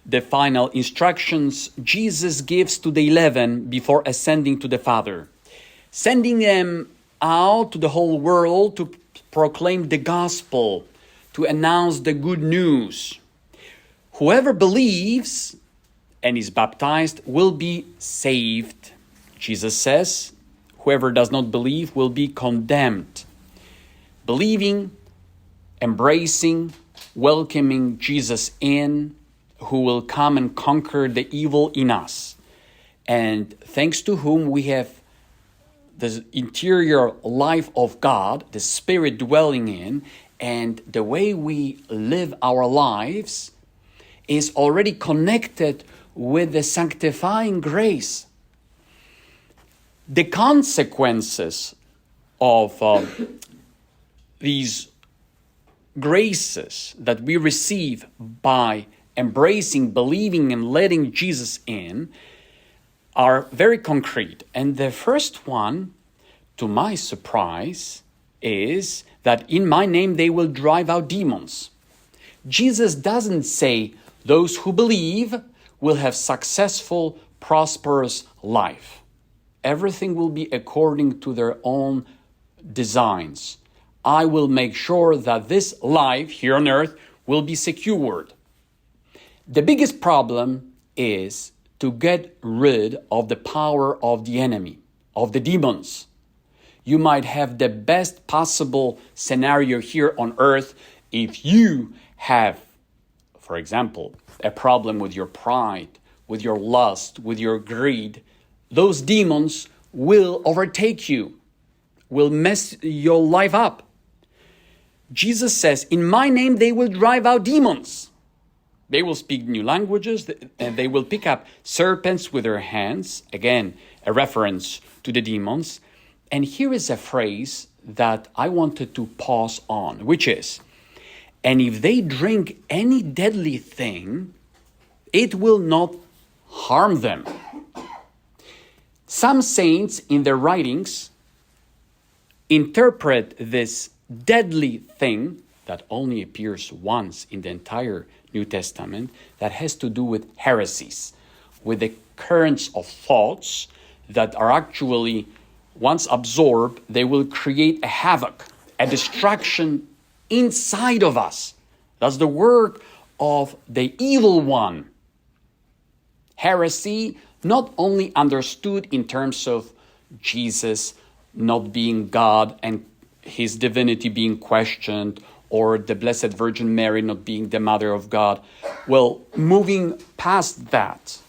the final instructions Jesus gives to the 11 before ascending to the Father, sending them out to the whole world to proclaim the gospel, to announce the good news. Whoever believes and is baptized will be saved. Jesus says, whoever does not believe will be condemned. Believing, embracing, welcoming Jesus in, who will come and conquer the evil in us, and thanks to whom we have the interior life of God, the Spirit dwelling in, and the way we live our lives is already connected with the sanctifying grace. The consequences of these graces that we receive by embracing, believing, and letting Jesus in are very concrete. And the first one, to my surprise, is that in my name they will drive out demons. Jesus doesn't say those who believe will have successful, prosperous life. Everything will be according to their own designs. I will make sure that this life here on earth will be secured. The biggest problem is to get rid of the power of the enemy, of the demons. You might have the best possible scenario here on earth if you have, for example, a problem with your pride, with your lust, with your greed. Those demons will overtake you, will mess your life up. Jesus says, in my name they will drive out demons. They will speak new languages, and they will pick up serpents with their hands. Again, a reference to the demons. And here is a phrase that I wanted to pause on, which is, and if they drink any deadly thing, it will not harm them. Some saints in their writings interpret this deadly thing that only appears once in the entire New Testament, that has to do with heresies, with the currents of thoughts that are actually, once absorbed, they will create a havoc, a destruction inside of us. That's the work of the evil one. Heresy, not only understood in terms of Jesus not being God and his divinity being questioned, or the Blessed Virgin Mary not being the Mother of God. Well, moving past that,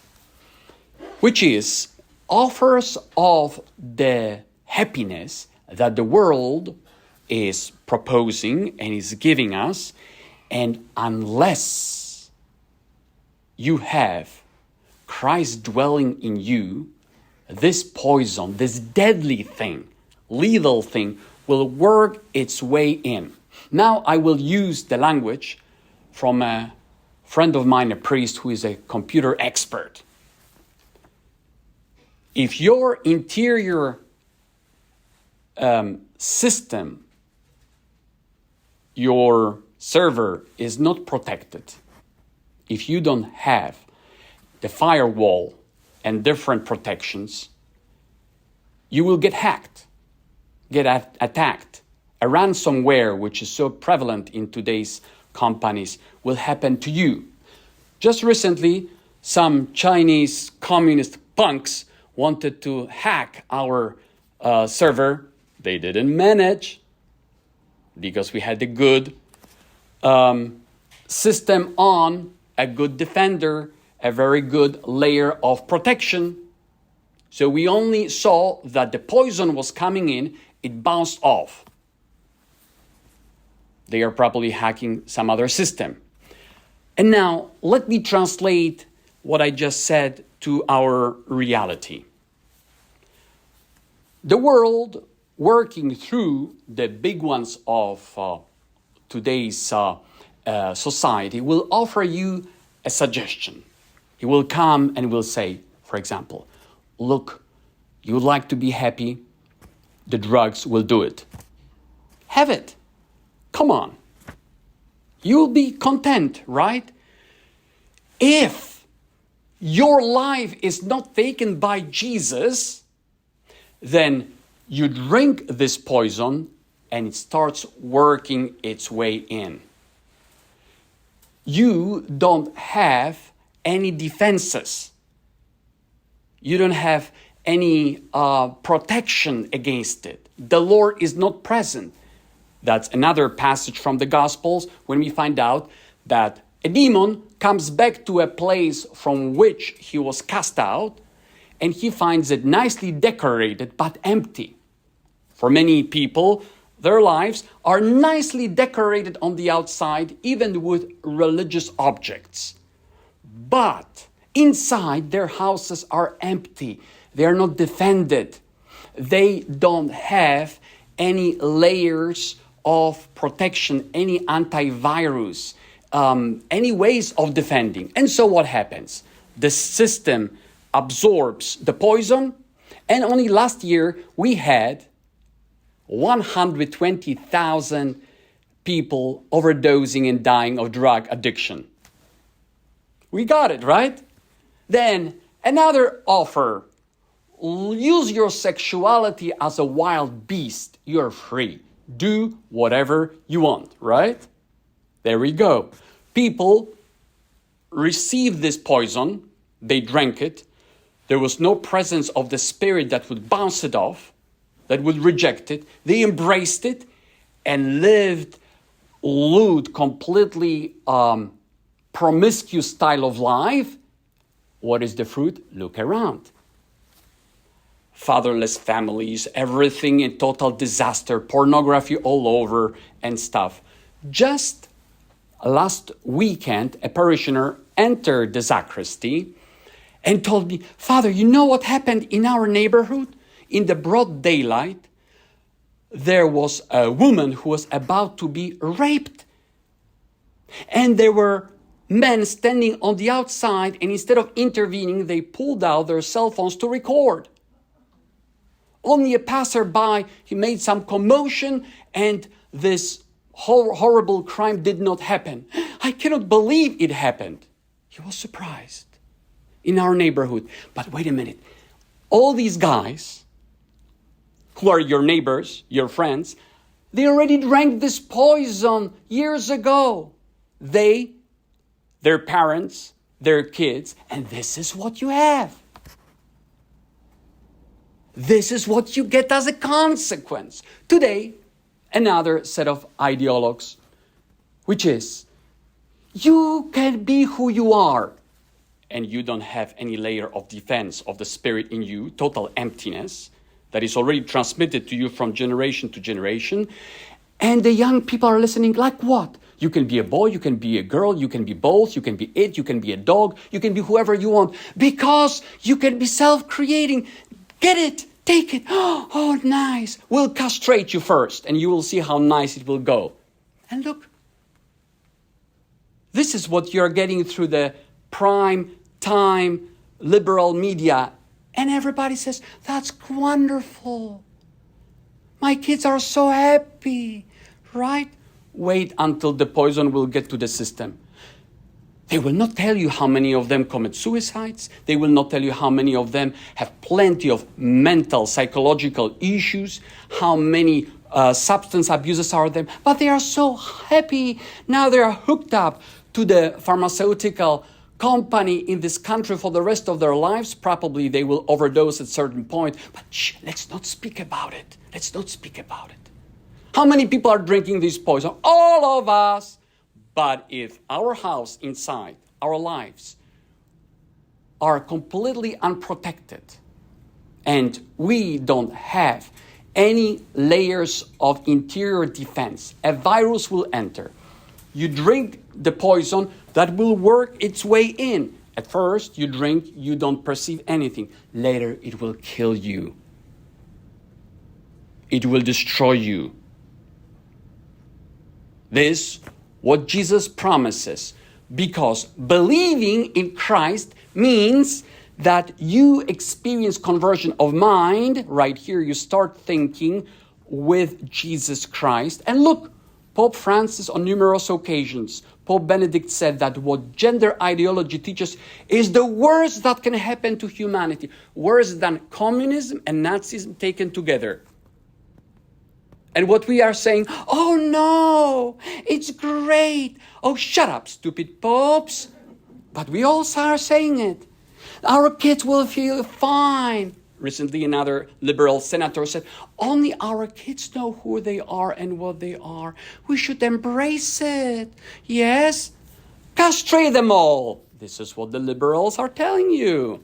which is offers of the happiness that the world is proposing and is giving us, and unless you have Christ dwelling in you, this poison, this deadly thing, lethal thing, will work its way in. Now I will use the language from a friend of mine, a priest who is a computer expert. If your interior system, your server is not protected, if you don't have the firewall and different protections, you will get hacked, get attacked. A ransomware, which is so prevalent in today's companies, will happen to you. Just recently, some Chinese communist punks wanted to hack our server. They didn't manage because we had a good system on, a good defender, a very good layer of protection. So we only saw that the poison was coming in, it bounced off. They are probably hacking some other system. And now, let me translate what I just said to our reality. The world, working through the big ones of today's society, will offer you a suggestion. He will come and will say, for example, look, you would like to be happy, the drugs will do it. Have it. Come on. You'll be content, right? If your life is not taken by Jesus, then you drink this poison and it starts working its way in. You don't have any defenses. You don't have any protection against it. The Lord is not present. That's another passage from the Gospels when we find out that a demon comes back to a place from which he was cast out, and he finds it nicely decorated but empty. For many people, their lives are nicely decorated on the outside, even with religious objects. But inside, their houses are empty. They are not defended. They don't have any layers of protection, any antivirus, any ways of defending. And so what happens? The system absorbs the poison, and only last year we had 120,000 people overdosing and dying of drug addiction. We got it, right? Then another offer. Use your sexuality as a wild beast. You're free. Do whatever you want, right? There we go. People received this poison. They drank it. There was no presence of the Spirit that would bounce it off, that would reject it. They embraced it and lived lewd, completely promiscuous style of life. What is the fruit? Look around. Fatherless families, everything in total disaster, pornography all over and stuff. Just last weekend, a parishioner entered the sacristy and told me, Father, you know what happened in our neighborhood? In the broad daylight, there was a woman who was about to be raped. And there were men standing on the outside, and instead of intervening, they pulled out their cell phones to record. Only a passerby, he made some commotion, and this horrible crime did not happen. I cannot believe it happened. He was surprised in our neighborhood. But wait a minute. All these guys who are your neighbors, your friends, they already drank this poison years ago. They, their parents, their kids, and this is what you have. This is what you get as a consequence. Today, another set of ideologues, which is, you can be who you are, and you don't have any layer of defense of the Spirit in you, total emptiness, that is already transmitted to you from generation to generation. And the young people are listening like what? You can be a boy, you can be a girl, you can be both, you can be it, you can be a dog, you can be whoever you want, because you can be self-creating. Get it, take it. Oh, nice. We'll castrate you first, and you will see how nice it will go. And look, this is what you're getting through the prime time liberal media. And everybody says, that's wonderful. My kids are so happy, right? Wait until the poison will get to the system. They will not tell you how many of them commit suicides. They will not tell you how many of them have plenty of mental, psychological issues, how many substance abuses are them. But they are so happy. Now they are hooked up to the pharmaceutical company in this country for the rest of their lives. Probably they will overdose at a certain point. But let's not speak about it. Let's not speak about it. How many people are drinking this poison? All of us. But if our house inside, our lives, are completely unprotected, and we don't have any layers of interior defense, a virus will enter. You drink the poison, that will work its way in. At first, you drink, you don't perceive anything. Later, it will kill you. It will destroy you. This what Jesus promises, because believing in Christ means that you experience conversion of mind. Right here, you start thinking with Jesus Christ. And look, Pope Francis on numerous occasions Pope Benedict said that what gender ideology teaches is the worst that can happen to humanity, worse than communism and Nazism taken together. And what we are saying, oh no, it's great. Oh, shut up, stupid popes. But we also are saying it. Our kids will feel fine. Recently, another liberal senator said, only our kids know who they are and what they are. We should embrace it. Yes? Castrate them all. This is what the liberals are telling you.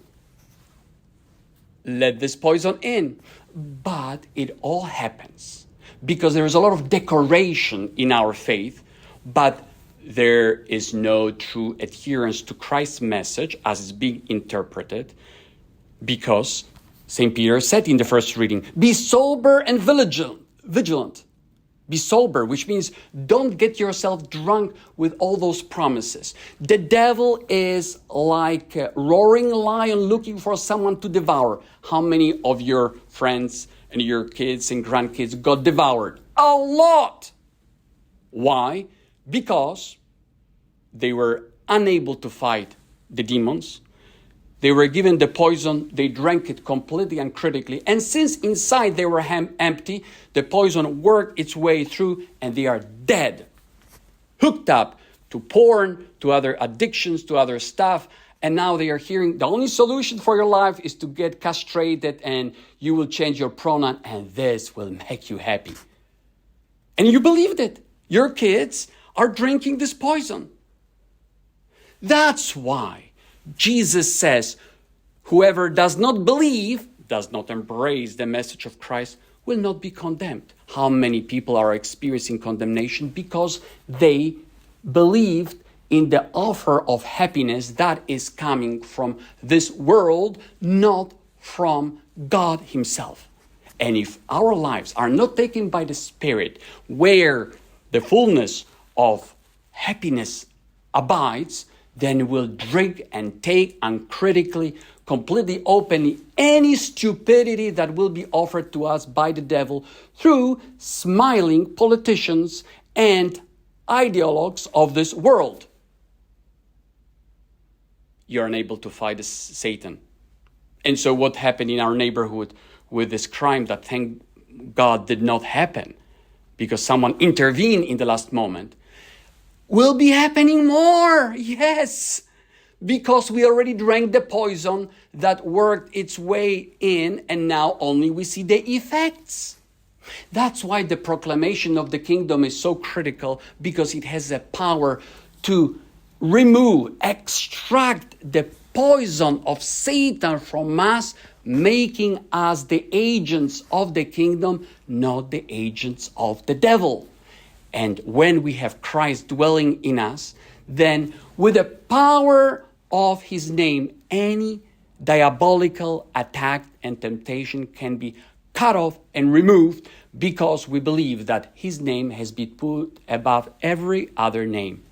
Let this poison in. But it all happens because there is a lot of decoration in our faith, but there is no true adherence to Christ's message as it's being interpreted, because St. Peter said in the first reading, be sober and vigilant. Be sober, which means don't get yourself drunk with all those promises. The devil is like a roaring lion looking for someone to devour. How many of your friends and your kids and grandkids got devoured? A lot! Why? Because they were unable to fight the demons. They were given the poison, they drank it completely uncritically, and since inside they were empty, the poison worked its way through and they are dead, hooked up to porn, to other addictions, to other stuff, and now they are hearing the only solution for your life is to get castrated and you will change your pronoun and this will make you happy. And you believed it. Your kids are drinking this poison. That's why Jesus says, whoever does not believe, does not embrace the message of Christ, will not be condemned. How many people are experiencing condemnation because they believed in the offer of happiness that is coming from this world, not from God Himself. And if our lives are not taken by the Spirit, where the fullness of happiness abides, then we'll drink and take uncritically, completely openly, any stupidity that will be offered to us by the devil through smiling politicians and ideologues of this world. You're unable to fight Satan. And so what happened in our neighborhood with this crime that, thank God, did not happen because someone intervened in the last moment, will be happening more, yes, because we already drank the poison that worked its way in and now only we see the effects. That's why the proclamation of the kingdom is so critical, because it has the power to extract the poison of Satan from us, making us the agents of the kingdom, not the agents of the devil. And when we have Christ dwelling in us, then with the power of His name, any diabolical attack and temptation can be cut off and removed, because we believe that His name has been put above every other name.